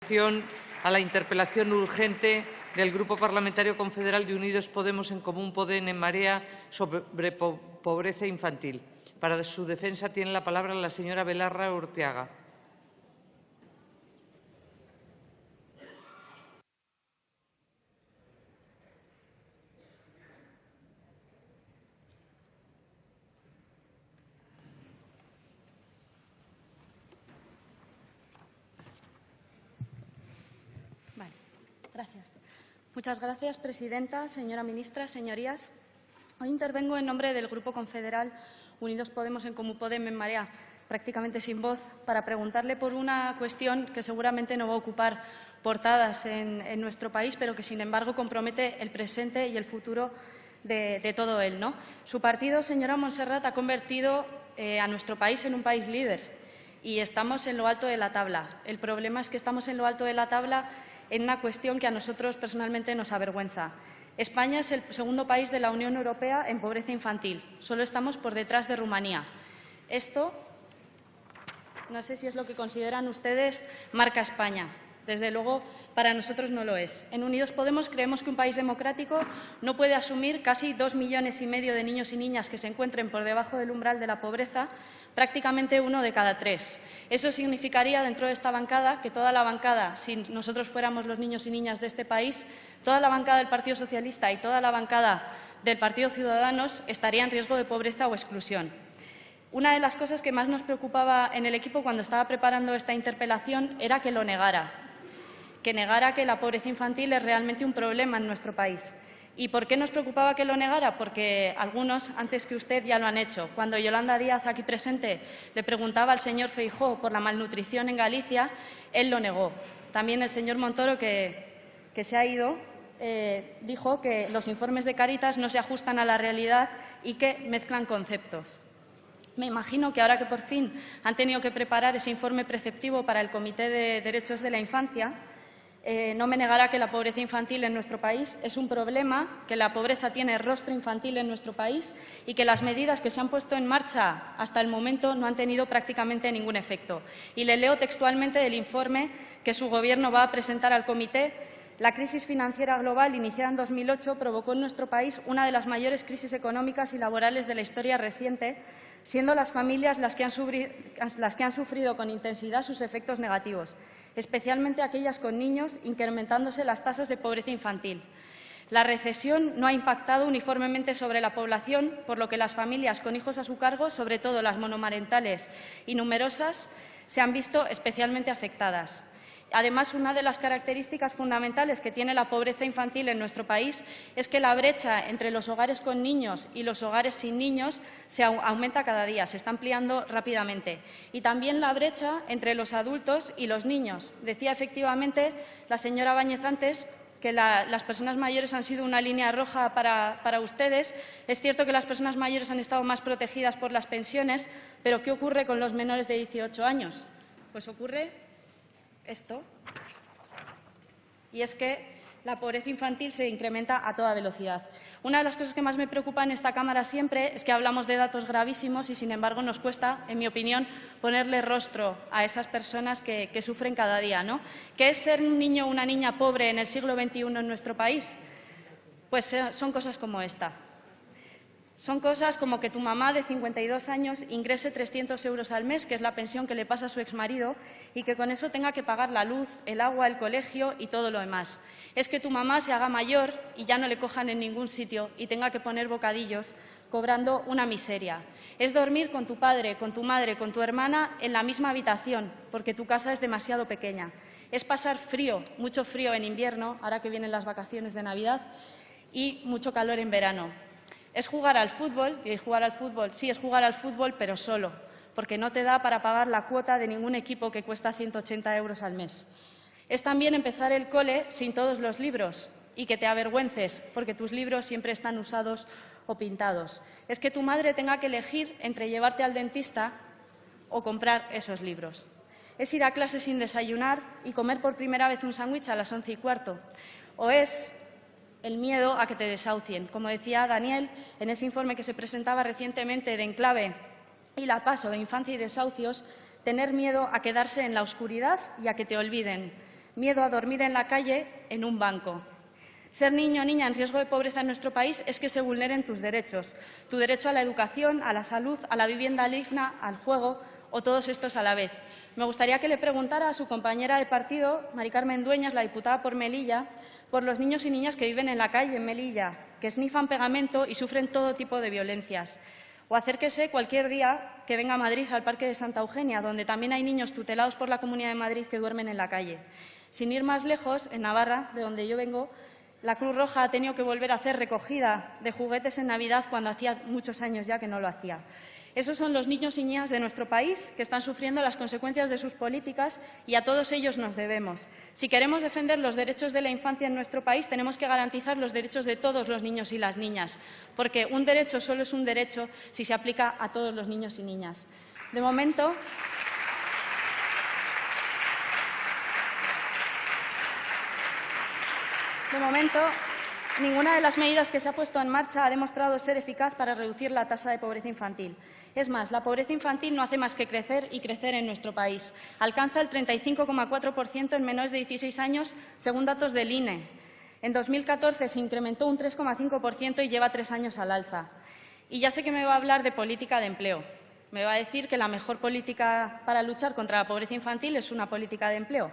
votación a la interpelación urgente del Grupo Parlamentario Confederal de Unidos Podemos en Común Podem en Marea sobre pobreza infantil. Para su defensa tiene la palabra la señora Belarra Urteaga. Gracias. Muchas gracias, presidenta, señora ministra, señorías. Hoy intervengo en nombre del Grupo Confederal Unidos Podemos en Común Podem en Marea, prácticamente sin voz, para preguntarle por una cuestión que seguramente no va a ocupar portadas en nuestro país, pero que, sin embargo, compromete el presente y el futuro de todo él, ¿no? Su partido, señora Montserrat, ha convertido a nuestro país en un país líder y estamos en lo alto de la tabla. El problema es que estamos en lo alto de la tabla en una cuestión que a nosotros personalmente nos avergüenza. España es el segundo país de la Unión Europea en pobreza infantil. Solo estamos por detrás de Rumanía. Esto, no sé si es lo que consideran ustedes, marca España. Desde luego, para nosotros no lo es. En Unidos Podemos creemos que un país democrático no puede asumir casi 2,5 millones de niños y niñas que se encuentren por debajo del umbral de la pobreza, prácticamente 1 de cada 3. Eso significaría, dentro de esta bancada, que toda la bancada, si nosotros fuéramos los niños y niñas de este país, toda la bancada del Partido Socialista y toda la bancada del Partido Ciudadanos estaría en riesgo de pobreza o exclusión. Una de las cosas que más nos preocupaba en el equipo cuando estaba preparando esta interpelación era que lo negara, que negara que la pobreza infantil es realmente un problema en nuestro país. ¿Y por qué nos preocupaba que lo negara? Porque algunos, antes que usted, ya lo han hecho. Cuando Yolanda Díaz, aquí presente, le preguntaba al señor Feijóo por la malnutrición en Galicia, él lo negó. También el señor Montoro, que se ha ido, dijo que los informes de Cáritas no se ajustan a la realidad y que mezclan conceptos. Me imagino que ahora que por fin han tenido que preparar ese informe preceptivo para el Comité de Derechos de la Infancia, no me negará que la pobreza infantil en nuestro país es un problema, que la pobreza tiene rostro infantil en nuestro país y que las medidas que se han puesto en marcha hasta el momento no han tenido prácticamente ningún efecto. Y le leo textualmente del informe que su Gobierno va a presentar al Comité. La crisis financiera global, iniciada en 2008, provocó en nuestro país una de las mayores crisis económicas y laborales de la historia reciente, siendo las familias las que han sufrido con intensidad sus efectos negativos, especialmente aquellas con niños, incrementándose las tasas de pobreza infantil. La recesión no ha impactado uniformemente sobre la población, por lo que las familias con hijos a su cargo, sobre todo las monomarentales y numerosas, se han visto especialmente afectadas. Además, una de las características fundamentales que tiene la pobreza infantil en nuestro país es que la brecha entre los hogares con niños y los hogares sin niños se aumenta cada día, se está ampliando rápidamente. Y también la brecha entre los adultos y los niños. Decía efectivamente la señora Báñez antes que las personas mayores han sido una línea roja para ustedes. Es cierto que las personas mayores han estado más protegidas por las pensiones, pero ¿qué ocurre con los menores de 18 años? Pues ocurre esto, y es que la pobreza infantil se incrementa a toda velocidad. Una de las cosas que más me preocupa en esta Cámara siempre es que hablamos de datos gravísimos y, sin embargo, nos cuesta, en mi opinión, ponerle rostro a esas personas que sufren cada día, ¿no? ¿Qué es ser un niño o una niña pobre en el siglo XXI en nuestro país? Pues son cosas como esta. Son cosas como que tu mamá de 52 años ingrese 300 euros al mes, que es la pensión que le pasa a su exmarido, y que con eso tenga que pagar la luz, el agua, el colegio y todo lo demás. Es que tu mamá se haga mayor y ya no le cojan en ningún sitio y tenga que poner bocadillos cobrando una miseria. Es dormir con tu padre, con tu madre, con tu hermana en la misma habitación, porque tu casa es demasiado pequeña. Es pasar frío, mucho frío en invierno, ahora que vienen las vacaciones de Navidad, y mucho calor en verano. Es jugar al fútbol, y jugar al fútbol, sí, es jugar al fútbol, pero solo, porque no te da para pagar la cuota de ningún equipo que cuesta 180 euros al mes. Es también empezar el cole sin todos los libros y que te avergüences, porque tus libros siempre están usados o pintados. Es que tu madre tenga que elegir entre llevarte al dentista o comprar esos libros. Es ir a clase sin desayunar y comer por primera vez un sándwich a las 11:15. O es el miedo a que te desahucien. Como decía Daniel, en ese informe que se presentaba recientemente de Enclave y La Paso de Infancia y Desahucios, tener miedo a quedarse en la oscuridad y a que te olviden. miedo a dormir en la calle en un banco. Ser niño o niña en riesgo de pobreza en nuestro país es que se vulneren tus derechos, tu derecho a la educación, a la salud, a la vivienda digna, al juego o todos estos a la vez. Me gustaría que le preguntara a su compañera de partido, Mari Carmen Dueñas, la diputada por Melilla, por los niños y niñas que viven en la calle en Melilla, que esnifan pegamento y sufren todo tipo de violencias. O acérquese cualquier día que venga a Madrid al Parque de Santa Eugenia, donde también hay niños tutelados por la Comunidad de Madrid que duermen en la calle. Sin ir más lejos, en Navarra, de donde yo vengo, la Cruz Roja ha tenido que volver a hacer recogida de juguetes en Navidad cuando hacía muchos años ya que no lo hacía. Esos son los niños y niñas de nuestro país que están sufriendo las consecuencias de sus políticas y a todos ellos nos debemos. Si queremos defender los derechos de la infancia en nuestro país, tenemos que garantizar los derechos de todos los niños y las niñas, porque un derecho solo es un derecho si se aplica a todos los niños y niñas. De momento, ninguna de las medidas que se ha puesto en marcha ha demostrado ser eficaz para reducir la tasa de pobreza infantil. Es más, la pobreza infantil no hace más que crecer y crecer en nuestro país. Alcanza el 35,4% en menores de 16 años, según datos del INE. En 2014 se incrementó un 3,5% y lleva 3 años al alza. Y ya sé que me va a hablar de política de empleo. Me va a decir que la mejor política para luchar contra la pobreza infantil es una política de empleo.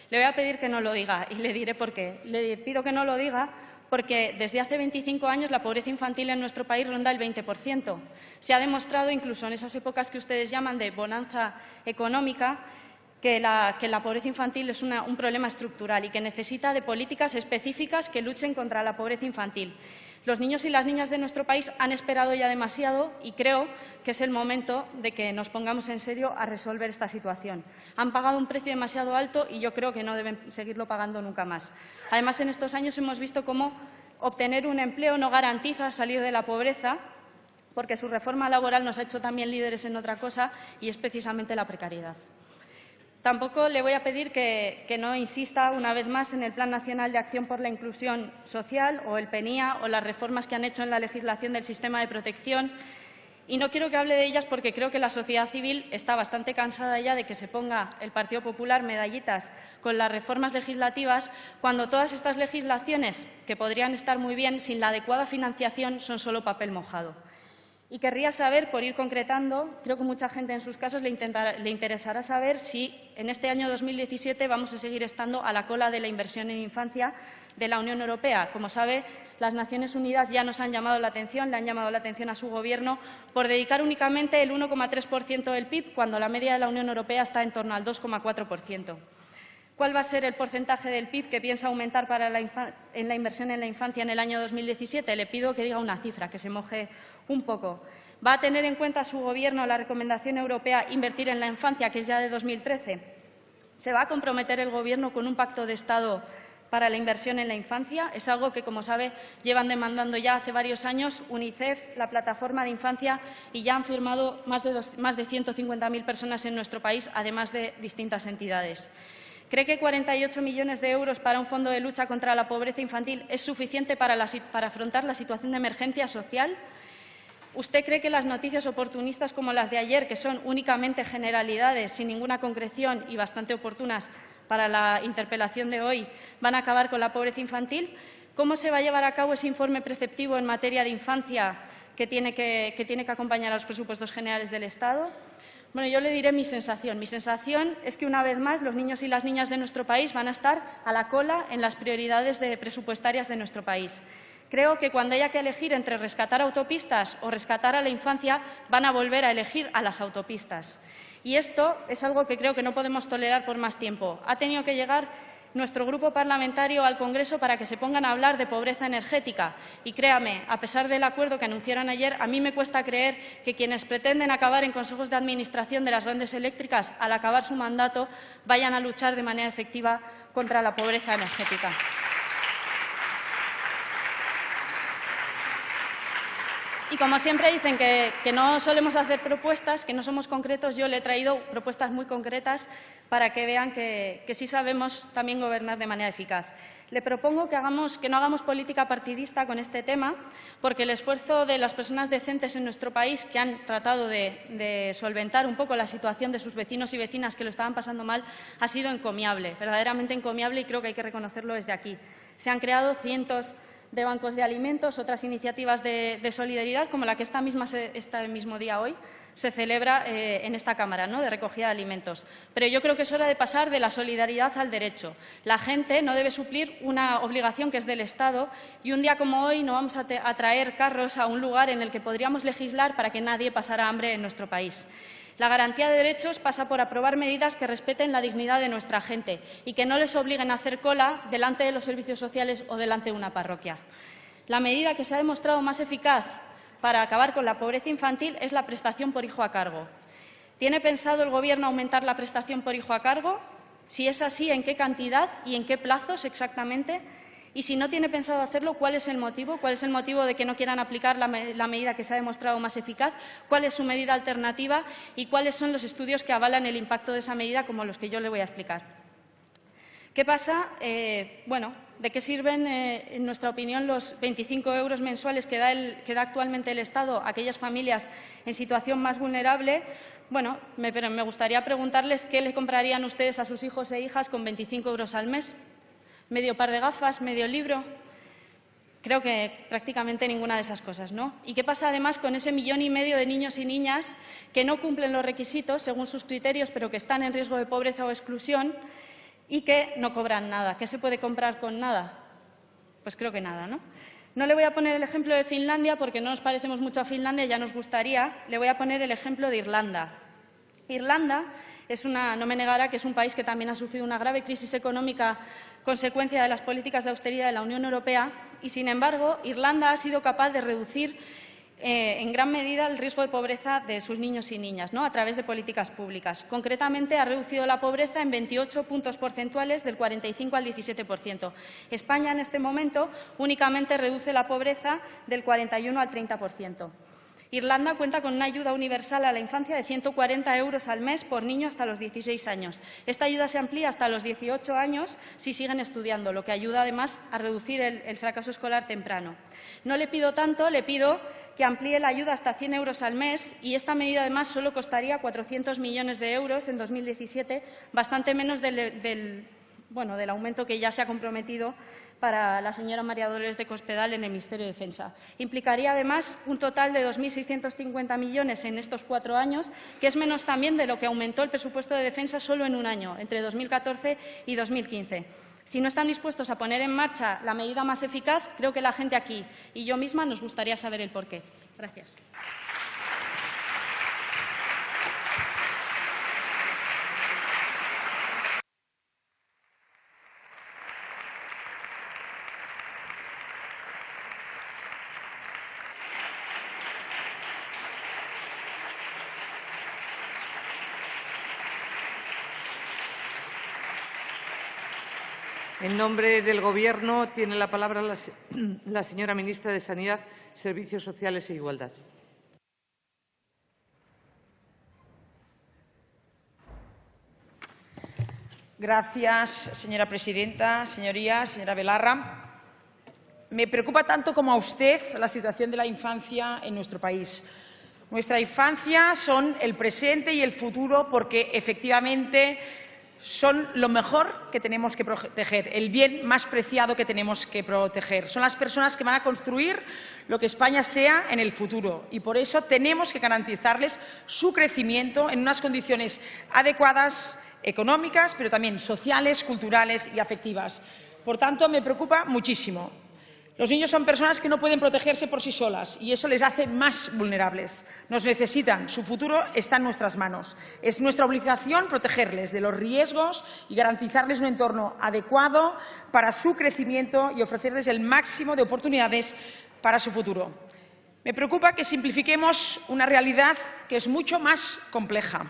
Le voy a pedir que no lo diga y le diré por qué. Le pido que no lo diga porque desde hace 25 años la pobreza infantil en nuestro país ronda el 20%. Se ha demostrado, incluso en esas épocas que ustedes llaman de bonanza económica, que la pobreza infantil es un problema estructural y que necesita de políticas específicas que luchen contra la pobreza infantil. Los niños y las niñas de nuestro país han esperado ya demasiado y creo que es el momento de que nos pongamos en serio a resolver esta situación. Han pagado un precio demasiado alto y yo creo que no deben seguirlo pagando nunca más. Además, en estos años hemos visto cómo obtener un empleo no garantiza salir de la pobreza, porque su reforma laboral nos ha hecho también líderes en otra cosa y es precisamente la precariedad. Tampoco le voy a pedir que no insista una vez más en el Plan Nacional de Acción por la Inclusión Social o el PNIA o las reformas que han hecho en la legislación del sistema de protección. Y no quiero que hable de ellas porque creo que la sociedad civil está bastante cansada ya de que se ponga el Partido Popular medallitas con las reformas legislativas cuando todas estas legislaciones, que podrían estar muy bien, sin la adecuada financiación, son solo papel mojado. Y querría saber, por ir concretando, creo que mucha gente en sus casas le interesará saber si en este año 2017 vamos a seguir estando a la cola de la inversión en infancia de la Unión Europea. Como sabe, las Naciones Unidas ya nos han llamado la atención, le han llamado la atención a su Gobierno por dedicar únicamente el 1,3% del PIB, cuando la media de la Unión Europea está en torno al 2,4%. ¿Cuál va a ser el porcentaje del PIB que piensa aumentar en la inversión en la infancia en el año 2017? Le pido que diga una cifra, que se moje un poco. ¿Va a tener en cuenta su Gobierno la recomendación europea invertir en la infancia, que es ya de 2013? ¿Se va a comprometer el Gobierno con un pacto de Estado para la inversión en la infancia? Es algo que, como sabe, llevan demandando ya hace varios años UNICEF, la Plataforma de Infancia, y ya han firmado más de 150.000 personas en nuestro país, además de distintas entidades. ¿Cree que 48 millones de euros para un fondo de lucha contra la pobreza infantil es suficiente para afrontar la situación de emergencia social? ¿Usted cree que las noticias oportunistas como las de ayer, que son únicamente generalidades, sin ninguna concreción y bastante oportunas para la interpelación de hoy, van a acabar con la pobreza infantil? ¿Cómo se va a llevar a cabo ese informe preceptivo en materia de infancia que tiene que acompañar a los presupuestos generales del Estado? Bueno, yo le diré mi sensación. Mi sensación es que, una vez más, los niños y las niñas de nuestro país van a estar a la cola en las prioridades presupuestarias de nuestro país. Creo que cuando haya que elegir entre rescatar autopistas o rescatar a la infancia, van a volver a elegir a las autopistas. Y esto es algo que creo que no podemos tolerar por más tiempo. Ha tenido que llegar nuestro grupo parlamentario al Congreso para que se pongan a hablar de pobreza energética. Y créame, a pesar del acuerdo que anunciaron ayer, a mí me cuesta creer que quienes pretenden acabar en consejos de administración de las grandes eléctricas, al acabar su mandato, vayan a luchar de manera efectiva contra la pobreza energética. Y como siempre dicen que no solemos hacer propuestas, que no somos concretos, yo le he traído propuestas muy concretas para que vean que sí sabemos también gobernar de manera eficaz. Le propongo que no hagamos política partidista con este tema, porque el esfuerzo de las personas decentes en nuestro país que han tratado de solventar un poco la situación de sus vecinos y vecinas que lo estaban pasando mal ha sido encomiable, verdaderamente encomiable, y creo que hay que reconocerlo desde aquí. Se han creado cientos de bancos de alimentos, otras iniciativas de solidaridad, como la que este mismo día hoy se celebra en esta Cámara, ¿no?, de recogida de alimentos. Pero yo creo que es hora de pasar de la solidaridad al derecho. La gente no debe suplir una obligación que es del Estado, y un día como hoy no vamos a traer carros a un lugar en el que podríamos legislar para que nadie pasara hambre en nuestro país. La garantía de derechos pasa por aprobar medidas que respeten la dignidad de nuestra gente y que no les obliguen a hacer cola delante de los servicios sociales o delante de una parroquia. La medida que se ha demostrado más eficaz para acabar con la pobreza infantil es la prestación por hijo a cargo. ¿Tiene pensado el Gobierno aumentar la prestación por hijo a cargo? Si es así, ¿en qué cantidad y en qué plazos exactamente? Y si no tiene pensado hacerlo, ¿cuál es el motivo? ¿Cuál es el motivo de que no quieran aplicar la medida que se ha demostrado más eficaz? ¿Cuál es su medida alternativa? ¿Y cuáles son los estudios que avalan el impacto de esa medida, como los que yo le voy a explicar? ¿Qué pasa? ¿De qué sirven, en nuestra opinión, los 25 euros mensuales que da actualmente el Estado a aquellas familias en situación más vulnerable? Pero me gustaría preguntarles qué le comprarían ustedes a sus hijos e hijas con 25 euros al mes. ¿Medio par de gafas? ¿Medio libro? Creo que prácticamente ninguna de esas cosas, ¿no? ¿Y qué pasa además con ese 1,5 millones de niños y niñas que no cumplen los requisitos según sus criterios, pero que están en riesgo de pobreza o exclusión y que no cobran nada? ¿Qué se puede comprar con nada? Pues creo que nada, ¿no? No le voy a poner el ejemplo de Finlandia porque no nos parecemos mucho a Finlandia, ya nos gustaría. Le voy a poner el ejemplo de Irlanda. Irlanda no me negará que es un país que también ha sufrido una grave crisis económica consecuencia de las políticas de austeridad de la Unión Europea y, sin embargo, Irlanda ha sido capaz de reducir en gran medida el riesgo de pobreza de sus niños y niñas, ¿no?, a través de políticas públicas. Concretamente, ha reducido la pobreza en 28 puntos porcentuales, del 45 al 17%. España, en este momento, únicamente reduce la pobreza del 41 al 30%. Irlanda cuenta con una ayuda universal a la infancia de 140 euros al mes por niño hasta los 16 años. Esta ayuda se amplía hasta los 18 años si siguen estudiando, lo que ayuda además a reducir el fracaso escolar temprano. No le pido tanto, le pido que amplíe la ayuda hasta 100 euros al mes, y esta medida además solo costaría 400 millones de euros en 2017, bastante menos del aumento que ya se ha comprometido para la señora María Dolores de Cospedal en el Ministerio de Defensa. Implicaría además un total de 2.650 millones en estos 4 años, que es menos también de lo que aumentó el presupuesto de defensa solo en un año, entre 2014 y 2015. Si no están dispuestos a poner en marcha la medida más eficaz, creo que la gente aquí y yo misma nos gustaría saber el porqué. Gracias. En nombre del Gobierno tiene la palabra la señora ministra de Sanidad, Servicios Sociales e Igualdad. Gracias, señora presidenta. Señorías, señora Belarra, me preocupa tanto como a usted la situación de la infancia en nuestro país. Nuestra infancia son el presente y el futuro porque, efectivamente, son lo mejor que tenemos que proteger, el bien más preciado que tenemos que proteger. Son las personas que van a construir lo que España sea en el futuro y por eso tenemos que garantizarles su crecimiento en unas condiciones adecuadas, económicas, pero también sociales, culturales y afectivas. Por tanto, me preocupa muchísimo. Los niños son personas que no pueden protegerse por sí solas y eso les hace más vulnerables. Nos necesitan, su futuro está en nuestras manos. Es nuestra obligación protegerles de los riesgos y garantizarles un entorno adecuado para su crecimiento y ofrecerles el máximo de oportunidades para su futuro. Me preocupa que simplifiquemos una realidad que es mucho más compleja.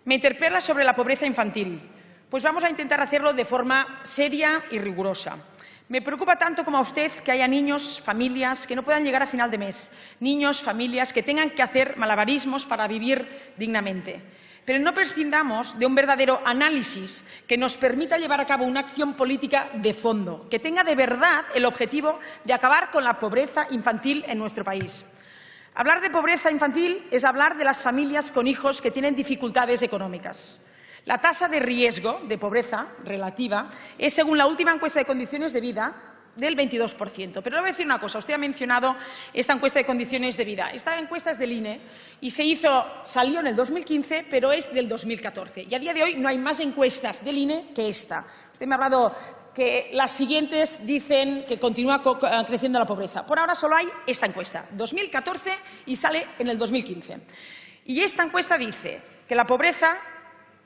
Me interpela sobre la pobreza infantil. Pues vamos a intentar hacerlo de forma seria y rigurosa. Me preocupa tanto como a usted que haya niños, familias que no puedan llegar a final de mes, niños, familias que tengan que hacer malabarismos para vivir dignamente. Pero no prescindamos de un verdadero análisis que nos permita llevar a cabo una acción política de fondo, que tenga de verdad el objetivo de acabar con la pobreza infantil en nuestro país. Hablar de pobreza infantil es hablar de las familias con hijos que tienen dificultades económicas. La tasa de riesgo de pobreza relativa es, según la última encuesta de condiciones de vida, del 22%. Pero le voy a decir una cosa. Usted ha mencionado esta encuesta de condiciones de vida. Esta encuesta es del INE y salió en el 2015, pero es del 2014. Y a día de hoy no hay más encuestas del INE que esta. Usted me ha hablado que las siguientes dicen que continúa creciendo la pobreza. Por ahora solo hay esta encuesta, 2014, y sale en el 2015. Y esta encuesta dice que la pobreza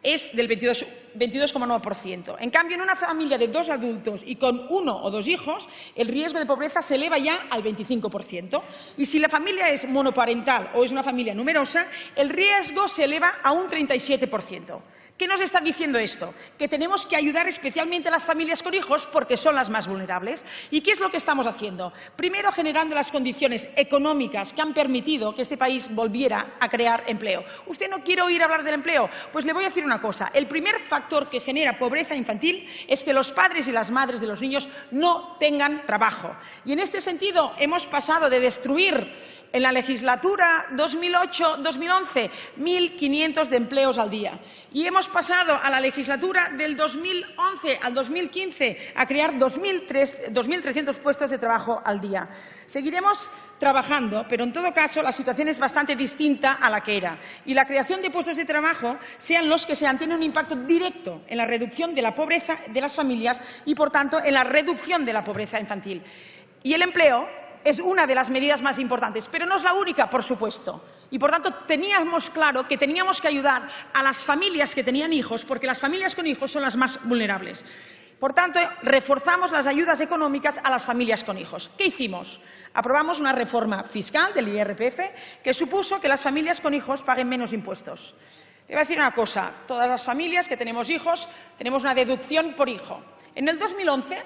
es del 22,9%. En cambio, en una familia de 2 adultos y con 1 o 2 hijos, el riesgo de pobreza se eleva ya al 25%. Y si la familia es monoparental o es una familia numerosa, el riesgo se eleva a un 37%. ¿Qué nos está diciendo esto? Que tenemos que ayudar especialmente a las familias con hijos porque son las más vulnerables. ¿Y qué es lo que estamos haciendo? Primero, generando las condiciones económicas que han permitido que este país volviera a crear empleo. ¿Usted no quiere oír hablar del empleo? Pues le voy a decir una cosa. El primer factor que genera pobreza infantil es que los padres y las madres de los niños no tengan trabajo. Y en este sentido hemos pasado de destruir en la legislatura 2008-2011 1.500 de empleos al día. Y hemos pasado a la legislatura del 2011 al 2015 a crear 2.300 puestos de trabajo al día. Seguiremos trabajando, pero en todo caso la situación es bastante distinta a la que era. Y la creación de puestos de trabajo, sean los que sean, tiene un impacto directo en la reducción de la pobreza de las familias y, por tanto, en la reducción de la pobreza infantil. Y el empleo es una de las medidas más importantes, pero no es la única, por supuesto. Y, por tanto, teníamos claro que teníamos que ayudar a las familias que tenían hijos, porque las familias con hijos son las más vulnerables. Por tanto, reforzamos las ayudas económicas a las familias con hijos. ¿Qué hicimos? Aprobamos una reforma fiscal del IRPF que supuso que las familias con hijos paguen menos impuestos. Le voy a decir una cosa. Todas las familias que tenemos hijos tenemos una deducción por hijo. En el 2011,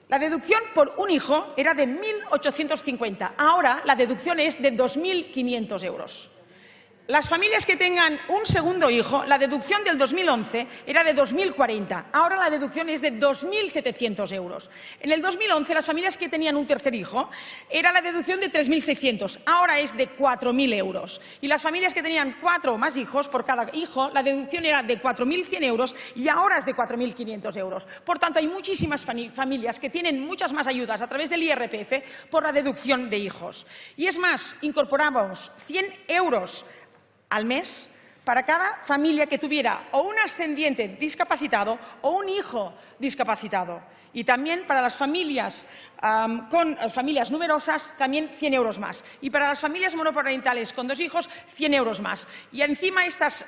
la deducción por un hijo era de 1.850. Ahora la deducción es de 2.500 euros. Las familias que tengan un segundo hijo, la deducción del 2011 era de 2.040. Ahora la deducción es de 2.700 euros. En el 2011, las familias que tenían un tercer hijo, era la deducción de 3.600. Ahora es de 4.000 euros. Y las familias que tenían 4 o más hijos, por cada hijo, la deducción era de 4.100 euros y ahora es de 4.500 euros. Por tanto, hay muchísimas familias que tienen muchas más ayudas a través del IRPF por la deducción de hijos. Y es más, incorporamos 100 euros al mes para cada familia que tuviera o un ascendiente discapacitado o un hijo discapacitado. Y también para las familias con familias numerosas, también 100 euros más. Y para las familias monoparentales con 2 hijos, 100 euros más. Y encima estos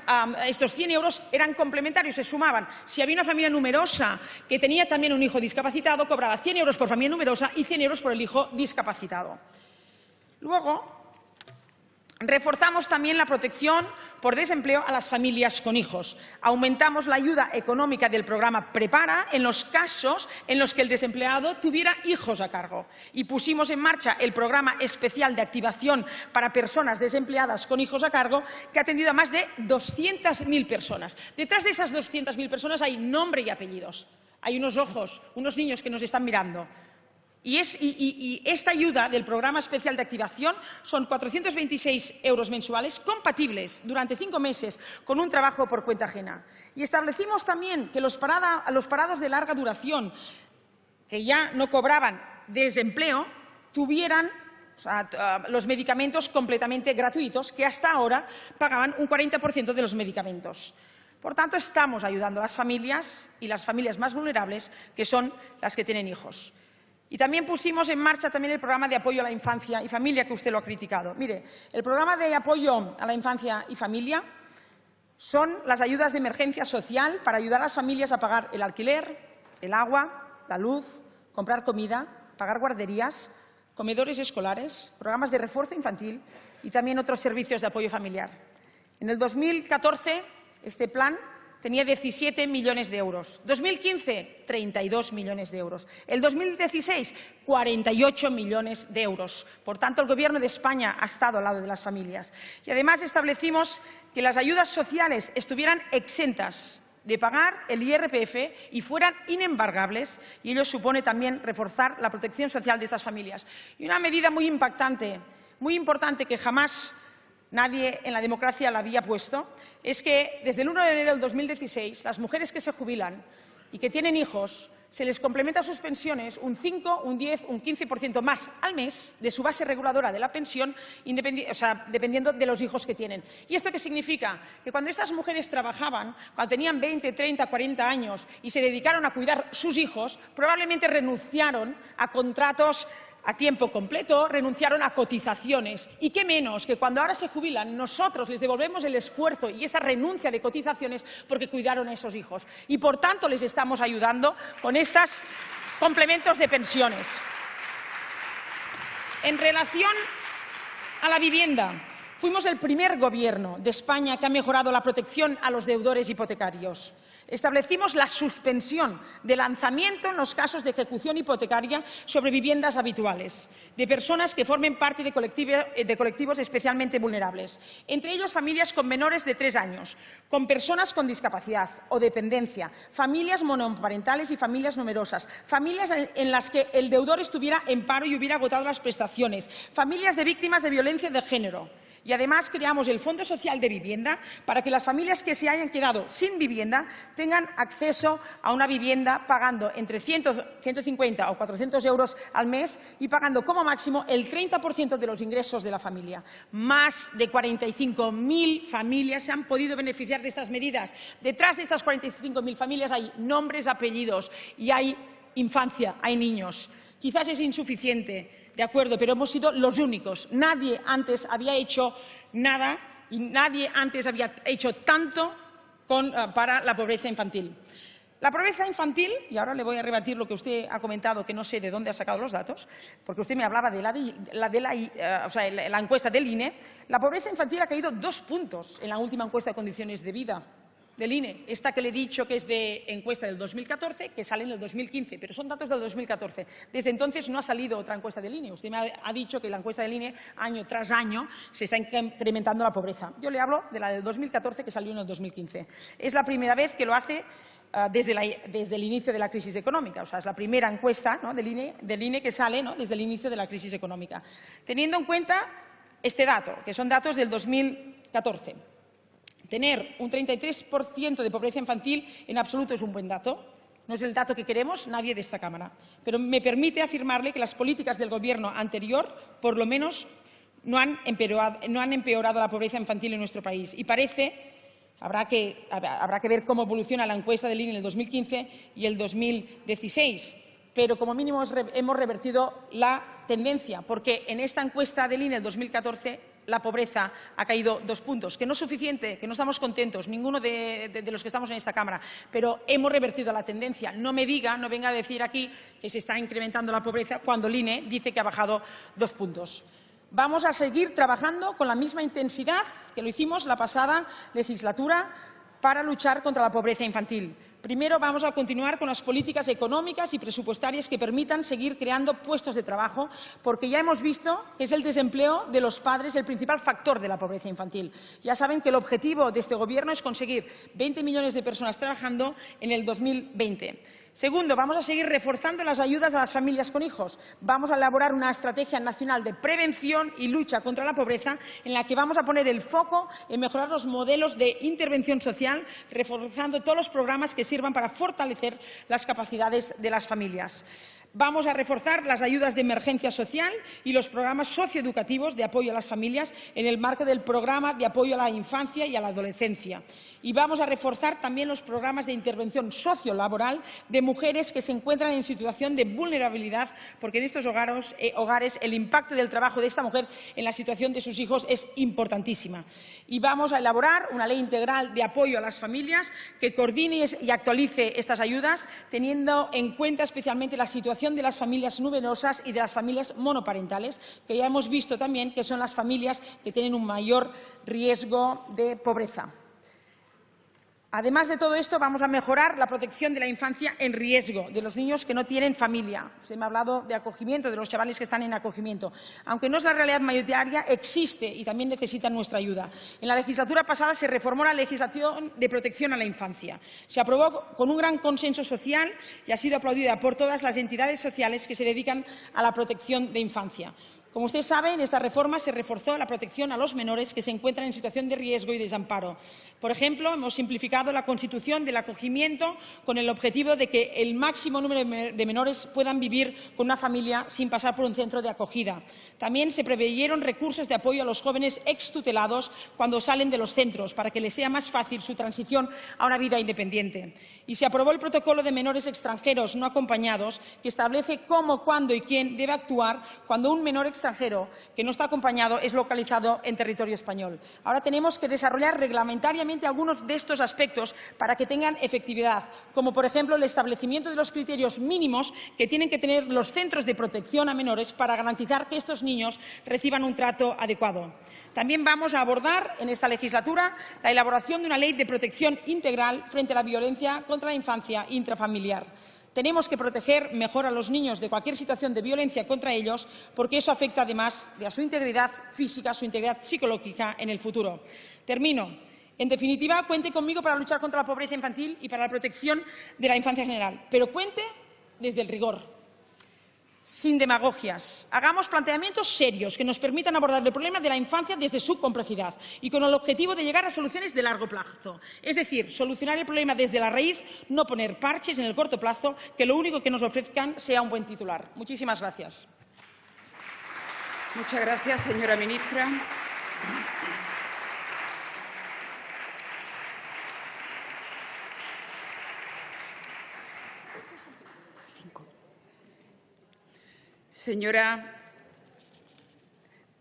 100 euros eran complementarios, se sumaban. Si había una familia numerosa que tenía también un hijo discapacitado, cobraba 100 euros por familia numerosa y 100 euros por el hijo discapacitado. Luego, reforzamos también la protección por desempleo a las familias con hijos. Aumentamos la ayuda económica del programa Prepara en los casos en los que el desempleado tuviera hijos a cargo. Y pusimos en marcha el programa especial de activación para personas desempleadas con hijos a cargo, que ha atendido a más de 200.000 personas. Detrás de esas 200.000 personas hay nombre y apellidos. Hay unos ojos, unos niños que nos están mirando. Y esta ayuda del programa especial de activación son 426 euros mensuales compatibles durante 5 meses con un trabajo por cuenta ajena. Y establecimos también que los parados de larga duración que ya no cobraban desempleo tuvieran los medicamentos completamente gratuitos, que hasta ahora pagaban un 40% de los medicamentos. Por tanto, estamos ayudando a las familias y las familias más vulnerables, que son las que tienen hijos. Y también pusimos en marcha también el programa de apoyo a la infancia y familia, que usted lo ha criticado. Mire, el programa de apoyo a la infancia y familia son las ayudas de emergencia social para ayudar a las familias a pagar el alquiler, el agua, la luz, comprar comida, pagar guarderías, comedores escolares, programas de refuerzo infantil y también otros servicios de apoyo familiar. En el 2014, este plan tenía 17 millones de euros. 2015, 32 millones de euros. El 2016, 48 millones de euros. Por tanto, el Gobierno de España ha estado al lado de las familias. Y además establecimos que las ayudas sociales estuvieran exentas de pagar el IRPF y fueran inembargables, y ello supone también reforzar la protección social de estas familias. Y una medida muy impactante, muy importante, que jamás nadie en la democracia la había puesto, es que desde el 1 de enero del 2016 las mujeres que se jubilan y que tienen hijos se les complementa sus pensiones un 5, un 10, un 15% más al mes de su base reguladora de la pensión, dependiendo de los hijos que tienen. ¿Y esto qué significa? Que cuando estas mujeres trabajaban, cuando tenían 20, 30, 40 años y se dedicaron a cuidar sus hijos, probablemente renunciaron a contratos a tiempo completo, renunciaron a cotizaciones. Y qué menos que cuando ahora se jubilan, nosotros les devolvemos el esfuerzo y esa renuncia de cotizaciones porque cuidaron a esos hijos. Y, por tanto, les estamos ayudando con estos complementos de pensiones. En relación a la vivienda, fuimos el primer Gobierno de España que ha mejorado la protección a los deudores hipotecarios. Establecimos la suspensión de lanzamiento en los casos de ejecución hipotecaria sobre viviendas habituales de personas que formen parte de colectivos especialmente vulnerables, entre ellos familias con menores de 3 años, con personas con discapacidad o dependencia, familias monoparentales y familias numerosas, familias en las que el deudor estuviera en paro y hubiera agotado las prestaciones, familias de víctimas de violencia de género. Y además creamos el Fondo Social de Vivienda para que las familias que se hayan quedado sin vivienda tengan acceso a una vivienda pagando entre 150 o 400 euros al mes y pagando como máximo el 30% de los ingresos de la familia. Más de 45.000 familias se han podido beneficiar de estas medidas. Detrás de estas 45.000 familias hay nombres, apellidos y hay infancia, hay niños. Quizás es insuficiente. De acuerdo, pero hemos sido los únicos. Nadie antes había hecho nada y nadie antes había hecho tanto para la pobreza infantil. La pobreza infantil, y ahora le voy a rebatir lo que usted ha comentado, que no sé de dónde ha sacado los datos, porque usted me hablaba de la encuesta del INE. La pobreza infantil ha caído 2 puntos en la última encuesta de condiciones de vida del INE, esta que le he dicho que es de encuesta del 2014, que sale en el 2015, pero son datos del 2014. Desde entonces no ha salido otra encuesta del INE. Usted me ha dicho que la encuesta del INE, año tras año, se está incrementando la pobreza. Yo le hablo de la del 2014, que salió en el 2015. Es la primera vez que lo hace desde el inicio de la crisis económica. O sea, es la primera encuesta, ¿no?, del INE que sale, ¿no?, desde el inicio de la crisis económica. Teniendo en cuenta este dato, que son datos del 2014. Tener un 33% de pobreza infantil en absoluto es un buen dato. No es el dato que queremos nadie de esta Cámara. Pero me permite afirmarle que las políticas del Gobierno anterior, por lo menos, no han empeorado la pobreza infantil en nuestro país. Y habrá que ver cómo evoluciona la encuesta del INE en el 2015 y el 2016. Pero como mínimo hemos revertido la tendencia, porque en esta encuesta del INE del 2014 la pobreza ha caído 2 puntos, que no es suficiente, que no estamos contentos, ninguno de los que estamos en esta Cámara, pero hemos revertido la tendencia. No venga a decir aquí que se está incrementando la pobreza cuando el INE dice que ha bajado 2 puntos. Vamos a seguir trabajando con la misma intensidad que lo hicimos la pasada legislatura para luchar contra la pobreza infantil. Primero, vamos a continuar con las políticas económicas y presupuestarias que permitan seguir creando puestos de trabajo, porque ya hemos visto que es el desempleo de los padres el principal factor de la pobreza infantil. Ya saben que el objetivo de este Gobierno es conseguir 20 millones de personas trabajando en el 2020. Segundo, vamos a seguir reforzando las ayudas a las familias con hijos. Vamos a elaborar una estrategia nacional de prevención y lucha contra la pobreza en la que vamos a poner el foco en mejorar los modelos de intervención social, reforzando todos los programas que sirvan para fortalecer las capacidades de las familias. Vamos a reforzar las ayudas de emergencia social y los programas socioeducativos de apoyo a las familias en el marco del programa de apoyo a la infancia y a la adolescencia. Y vamos a reforzar también los programas de intervención sociolaboral de mujeres que se encuentran en situación de vulnerabilidad, porque en estos hogares el impacto del trabajo de esta mujer en la situación de sus hijos es importantísima. Y vamos a elaborar una ley integral de apoyo a las familias que coordine y actualice estas ayudas, teniendo en cuenta especialmente la situación de las familias numerosas y de las familias monoparentales, que ya hemos visto también que son las familias que tienen un mayor riesgo de pobreza. Además de todo esto, vamos a mejorar la protección de la infancia en riesgo, de los niños que no tienen familia. Usted me ha hablado de acogimiento, de los chavales que están en acogimiento. Aunque no es la realidad mayoritaria, existe y también necesitan nuestra ayuda. En la legislatura pasada se reformó la legislación de protección a la infancia. Se aprobó con un gran consenso social y ha sido aplaudida por todas las entidades sociales que se dedican a la protección de infancia. Como usted sabe, en esta reforma se reforzó la protección a los menores que se encuentran en situación de riesgo y desamparo. Por ejemplo, hemos simplificado la constitución del acogimiento con el objetivo de que el máximo número de menores puedan vivir con una familia sin pasar por un centro de acogida. También se preveyeron recursos de apoyo a los jóvenes extutelados cuando salen de los centros, para que les sea más fácil su transición a una vida independiente. Y se aprobó el protocolo de menores extranjeros no acompañados, que establece cómo, cuándo y quién debe actuar cuando un menor extranjero que no está acompañado es localizado en territorio español. Ahora tenemos que desarrollar reglamentariamente algunos de estos aspectos para que tengan efectividad, como por ejemplo el establecimiento de los criterios mínimos que tienen que tener los centros de protección a menores para garantizar que estos niños reciban un trato adecuado. También vamos a abordar en esta legislatura la elaboración de una ley de protección integral frente a la violencia contra la infancia intrafamiliar. Tenemos que proteger mejor a los niños de cualquier situación de violencia contra ellos, porque eso afecta además a su integridad física, a su integridad psicológica en el futuro. Termino. En definitiva, cuente conmigo para luchar contra la pobreza infantil y para la protección de la infancia en general, pero cuente desde el rigor, sin demagogias. Hagamos planteamientos serios que nos permitan abordar el problema de la infancia desde su complejidad y con el objetivo de llegar a soluciones de largo plazo. Es decir, solucionar el problema desde la raíz, no poner parches en el corto plazo que lo único que nos ofrezcan sea un buen titular. Muchísimas gracias. Muchas gracias, señora ministra. Señora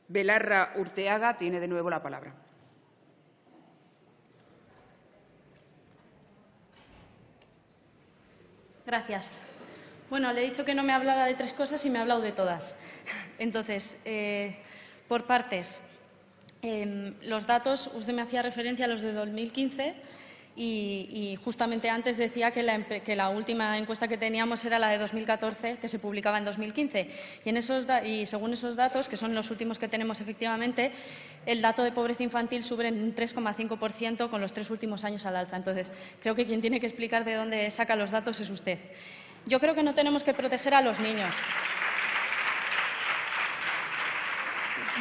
Belarra Urteaga tiene de nuevo la palabra. Gracias. Bueno, le he dicho que no me hablara de tres cosas y me ha hablado de todas. Entonces, por partes. Los datos, usted me hacía referencia a los de 2015 y justamente antes decía que la última encuesta que teníamos era la de 2014, que se publicaba en 2015. Y según esos datos, que son los últimos que tenemos efectivamente, el dato de pobreza infantil sube en un 3,5% con los 3 últimos años al alza. Entonces, creo que quien tiene que explicar de dónde saca los datos es usted. Yo creo que no tenemos que proteger a los niños.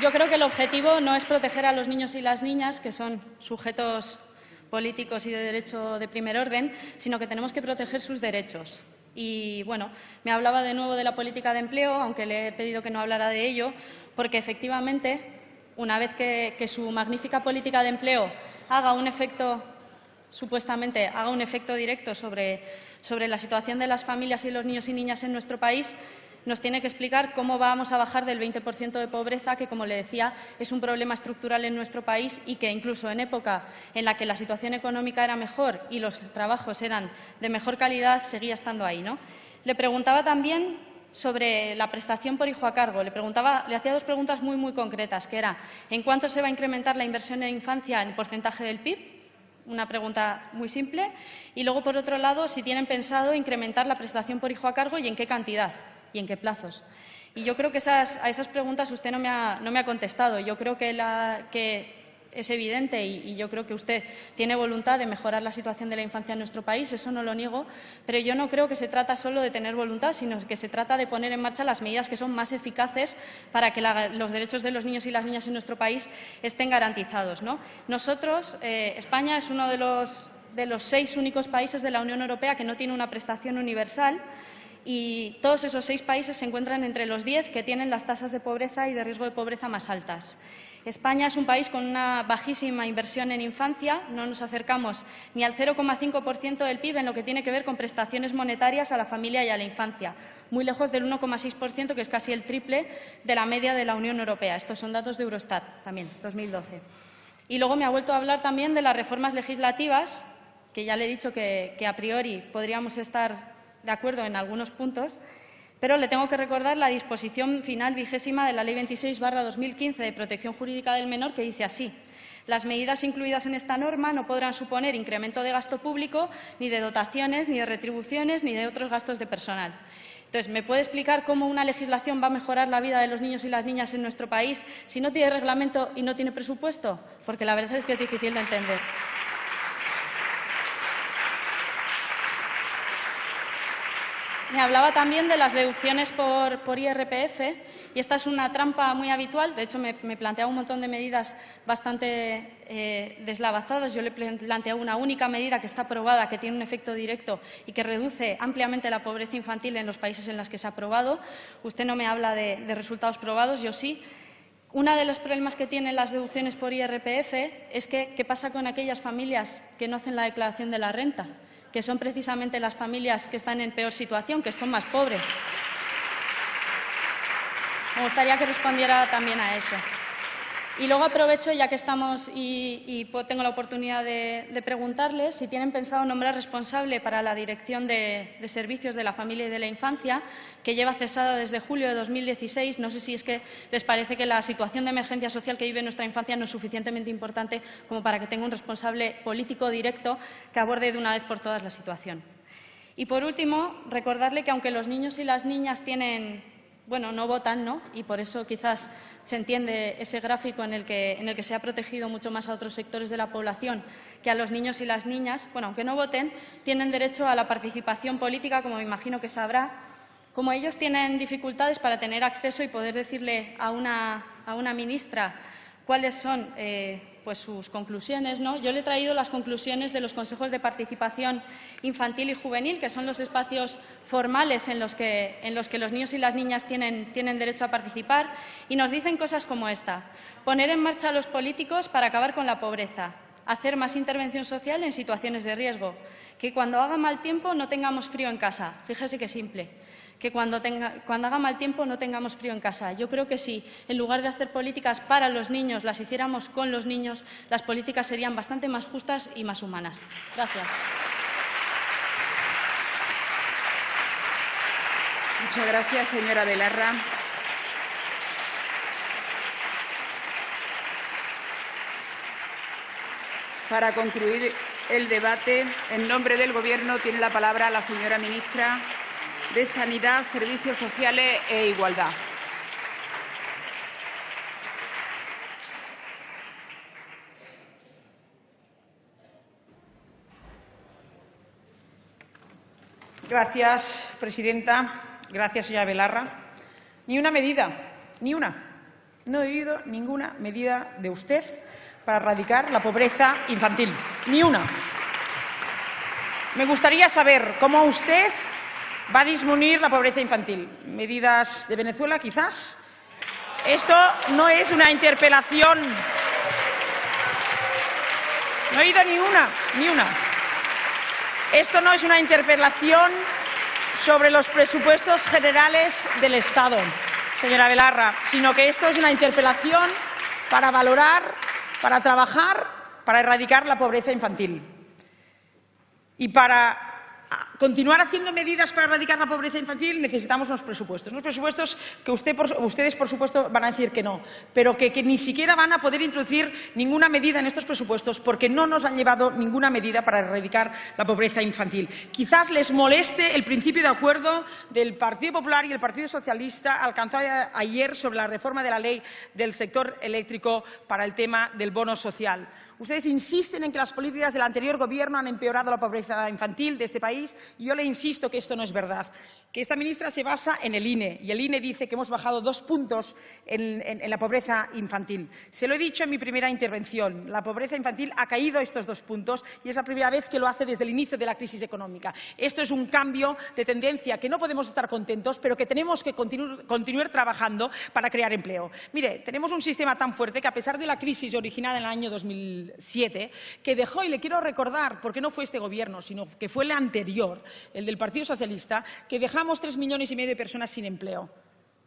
Yo creo que el objetivo no es proteger a los niños y las niñas, que son sujetos políticos y de derecho de primer orden, sino que tenemos que proteger sus derechos. Y, bueno, me hablaba de nuevo de la política de empleo, aunque le he pedido que no hablara de ello, porque, efectivamente, una vez que su magnífica política de empleo haga un efecto, supuestamente, haga un efecto directo sobre la situación de las familias y los niños y niñas en nuestro país, nos tiene que explicar cómo vamos a bajar del 20% de pobreza, que, como le decía, es un problema estructural en nuestro país y que, incluso en época en la que la situación económica era mejor y los trabajos eran de mejor calidad, seguía estando ahí, ¿no? Le preguntaba también sobre la prestación por hijo a cargo. Le hacía dos preguntas muy concretas, que era ¿en cuánto se va a incrementar la inversión en infancia en porcentaje del PIB? Una pregunta muy simple. Y luego, por otro lado, si tienen pensado incrementar la prestación por hijo a cargo y en qué cantidad y en qué plazos. Y yo creo que a esas preguntas usted no me ha contestado. Yo creo que es evidente y yo creo que usted tiene voluntad de mejorar la situación de la infancia en nuestro país, eso no lo niego, pero yo no creo que se trata solo de tener voluntad, sino que se trata de poner en marcha las medidas que son más eficaces para que los derechos de los niños y las niñas en nuestro país estén garantizados, ¿no? Nosotros, España es uno de los 6 únicos países de la Unión Europea que no tiene una prestación universal, y todos esos 6 países se encuentran entre los 10 que tienen las tasas de pobreza y de riesgo de pobreza más altas. España es un país con una bajísima inversión en infancia, no nos acercamos ni al 0,5% del PIB en lo que tiene que ver con prestaciones monetarias a la familia y a la infancia, muy lejos del 1,6%, que es casi el triple de la media de la Unión Europea. Estos son datos de Eurostat, también, 2012. Y luego me ha vuelto a hablar también de las reformas legislativas, que ya le he dicho que a priori podríamos estar de acuerdo en algunos puntos, pero le tengo que recordar la disposición final 20ª de la Ley 26/2015 de protección jurídica del menor, que dice así: Las medidas incluidas en esta norma no podrán suponer incremento de gasto público, ni de dotaciones, ni de retribuciones, ni de otros gastos de personal. Entonces, ¿me puede explicar cómo una legislación va a mejorar la vida de los niños y las niñas en nuestro país si no tiene reglamento y no tiene presupuesto? Porque la verdad es que es difícil de entender. Me hablaba también de las deducciones por IRPF y esta es una trampa muy habitual. De hecho, me planteaba un montón de medidas bastante deslavazadas. Yo le planteaba una única medida que está aprobada, que tiene un efecto directo y que reduce ampliamente la pobreza infantil en los países en los que se ha aprobado. Usted no me habla de resultados probados, yo sí. Uno de los problemas que tienen las deducciones por IRPF es que ¿qué pasa con aquellas familias que no hacen la declaración de la renta?, que son precisamente las familias que están en peor situación, que son más pobres. Me gustaría que respondiera también a eso. Y luego aprovecho, ya que estamos y tengo la oportunidad de preguntarle si tienen pensado nombrar responsable para la Dirección de Servicios de la Familia y de la Infancia, que lleva cesada desde julio de 2016. No sé si es que les parece que la situación de emergencia social que vive nuestra infancia no es suficientemente importante como para que tenga un responsable político directo que aborde de una vez por todas la situación. Y, por último, recordarle que aunque los niños y las niñas no votan, ¿no? Y por eso quizás se entiende ese gráfico en el que se ha protegido mucho más a otros sectores de la población que a los niños y las niñas. Bueno, aunque no voten, tienen derecho a la participación política, como me imagino que sabrá. Como ellos tienen dificultades para tener acceso y poder decirle a una ministra cuáles son sus conclusiones, ¿no? Yo le he traído las conclusiones de los consejos de participación infantil y juvenil, que son los espacios formales en los que los niños y las niñas tienen derecho a participar, y nos dicen cosas como esta: poner en marcha a los políticos para acabar con la pobreza, hacer más intervención social en situaciones de riesgo, que cuando haga mal tiempo no tengamos frío en casa. Fíjese qué simple. Que cuando haga mal tiempo no tengamos frío en casa. Yo creo que si, en lugar de hacer políticas para los niños, las hiciéramos con los niños, las políticas serían bastante más justas y más humanas. Gracias. Muchas gracias, señora Belarra. Para concluir el debate, en nombre del Gobierno, tiene la palabra la señora ministra de Sanidad, Servicios Sociales e Igualdad. Gracias, presidenta. Gracias, señora Belarra. Ni una medida, ni una. No he oído ninguna medida de usted para erradicar la pobreza infantil. Ni una. Me gustaría saber cómo usted va a disminuir la pobreza infantil. ¿Medidas de Venezuela, quizás? Esto no es una interpelación. No he oído ni una. Esto no es una interpelación sobre los presupuestos generales del Estado, señora Belarra, sino que esto es una interpelación para valorar, para trabajar, para erradicar la pobreza infantil. Y para continuar haciendo medidas para erradicar la pobreza infantil necesitamos unos presupuestos que ustedes, por supuesto, van a decir que no, pero que ni siquiera van a poder introducir ninguna medida en estos presupuestos porque no nos han llevado ninguna medida para erradicar la pobreza infantil. Quizás les moleste el principio de acuerdo del Partido Popular y el Partido Socialista alcanzado ayer sobre la reforma de la ley del sector eléctrico para el tema del bono social. Ustedes insisten en que las políticas del anterior Gobierno han empeorado la pobreza infantil de este país y yo le insisto que esto no es verdad, que esta ministra se basa en el INE y el INE dice que hemos bajado 2 puntos en la pobreza infantil. Se lo he dicho en mi primera intervención, la pobreza infantil ha caído estos 2 puntos y es la primera vez que lo hace desde el inicio de la crisis económica. Esto es un cambio de tendencia que no podemos estar contentos, pero que tenemos que continuar trabajando para crear empleo. Mire, tenemos un sistema tan fuerte que a pesar de la crisis originada en el año 2007, que dejó, y le quiero recordar, porque no fue este Gobierno, sino que fue el anterior, el del Partido Socialista, que dejamos 3,5 millones de personas sin empleo.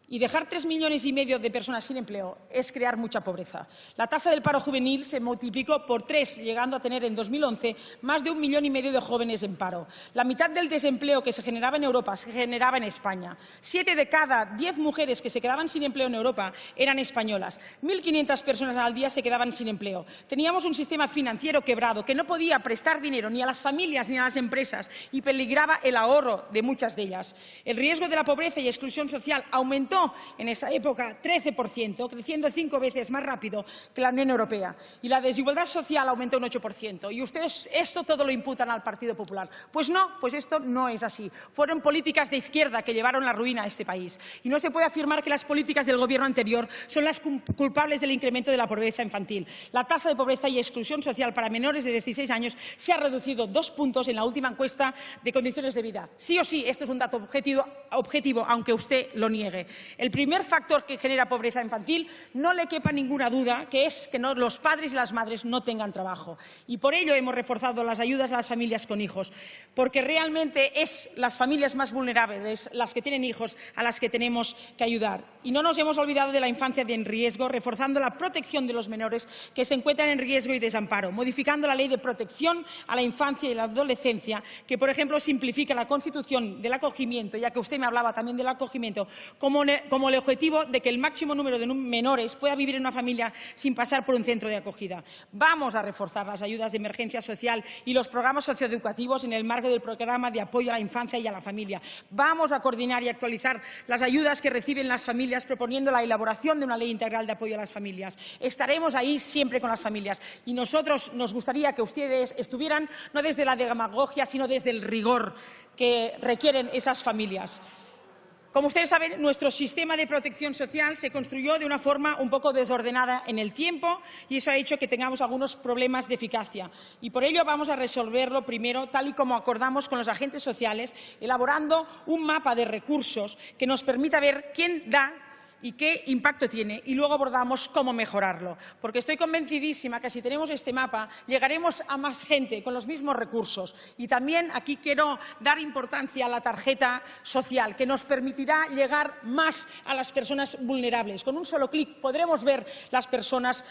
Y dejar 3,5 millones de personas sin empleo es crear mucha pobreza. La tasa del paro juvenil se multiplicó por 3, llegando a tener en 2011 más de 1,5 millones de jóvenes en paro. La mitad del desempleo que se generaba en Europa se generaba en España. 7 de cada 10 mujeres que se quedaban sin empleo en Europa eran españolas. 1.500 personas al día se quedaban sin empleo. Teníamos un sistema financiero quebrado que no podía prestar dinero ni a las familias ni a las empresas y peligraba el ahorro de muchas de ellas. El riesgo de la pobreza y exclusión social aumentó en esa época 13%, creciendo 5 veces más rápido que la Unión Europea. Y la desigualdad social aumentó un 8%. Y ustedes esto todo lo imputan al Partido Popular. Pues no, pues esto no es así. Fueron políticas de izquierda que llevaron la ruina a este país. Y no se puede afirmar que las políticas del Gobierno anterior son las culpables del incremento de la pobreza infantil. La tasa de pobreza y exclusión social para menores de 16 años se ha reducido 2 puntos en la última encuesta de condiciones de vida. Sí o sí, esto es un dato objetivo, aunque usted lo niegue. El primer factor que genera pobreza infantil, no le quepa ninguna duda, que es que los padres y las madres no tengan trabajo. Y por ello hemos reforzado las ayudas a las familias con hijos, porque realmente es las familias más vulnerables, las que tienen hijos, a las que tenemos que ayudar. Y no nos hemos olvidado de la infancia en riesgo, reforzando la protección de los menores que se encuentran en riesgo y desamparo, modificando la Ley de Protección a la Infancia y la Adolescencia, que, por ejemplo, simplifica la constitución del acogimiento, ya que usted me hablaba también del acogimiento, como el objetivo de que el máximo número de menores pueda vivir en una familia sin pasar por un centro de acogida. Vamos a reforzar las ayudas de emergencia social y los programas socioeducativos en el marco del programa de apoyo a la infancia y a la familia. Vamos a coordinar y actualizar las ayudas que reciben las familias, proponiendo la elaboración de una ley integral de apoyo a las familias. Estaremos ahí siempre con las familias y nosotros nos gustaría que ustedes estuvieran no desde la demagogia, sino desde el rigor que requieren esas familias. Como ustedes saben, nuestro sistema de protección social se construyó de una forma un poco desordenada en el tiempo y eso ha hecho que tengamos algunos problemas de eficacia. Y por ello vamos a resolverlo primero, tal y como acordamos con los agentes sociales, elaborando un mapa de recursos que nos permita ver quién da y qué impacto tiene, y luego abordamos cómo mejorarlo. Porque estoy convencidísima que si tenemos este mapa llegaremos a más gente con los mismos recursos. Y también aquí quiero dar importancia a la tarjeta social, que nos permitirá llegar más a las personas vulnerables. Con un solo clic podremos ver las personas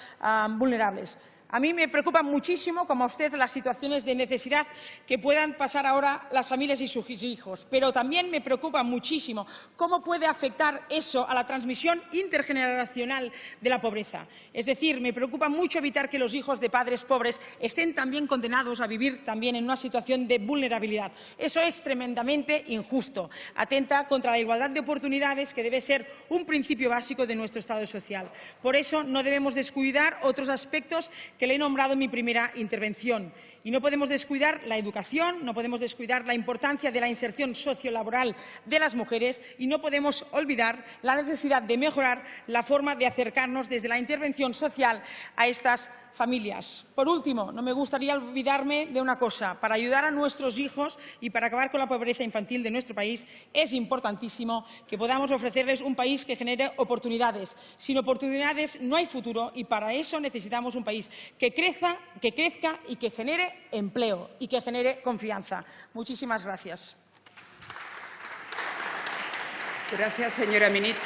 vulnerables. A mí me preocupa muchísimo, como a usted, las situaciones de necesidad que puedan pasar ahora las familias y sus hijos, pero también me preocupa muchísimo cómo puede afectar eso a la transmisión intergeneracional de la pobreza. Es decir, me preocupa mucho evitar que los hijos de padres pobres estén también condenados a vivir también en una situación de vulnerabilidad. Eso es tremendamente injusto. Atenta contra la igualdad de oportunidades, que debe ser un principio básico de nuestro Estado social. Por eso no debemos descuidar otros aspectos que le he nombrado en mi primera intervención. Y no podemos descuidar la educación, no podemos descuidar la importancia de la inserción sociolaboral de las mujeres y no podemos olvidar la necesidad de mejorar la forma de acercarnos desde la intervención social a estas familias. Por último, no me gustaría olvidarme de una cosa. Para ayudar a nuestros hijos y para acabar con la pobreza infantil de nuestro país es importantísimo que podamos ofrecerles un país que genere oportunidades. Sin oportunidades no hay futuro y para eso necesitamos un país que crezca y que genere empleo y que genere confianza. Muchísimas gracias. Gracias, señora ministra.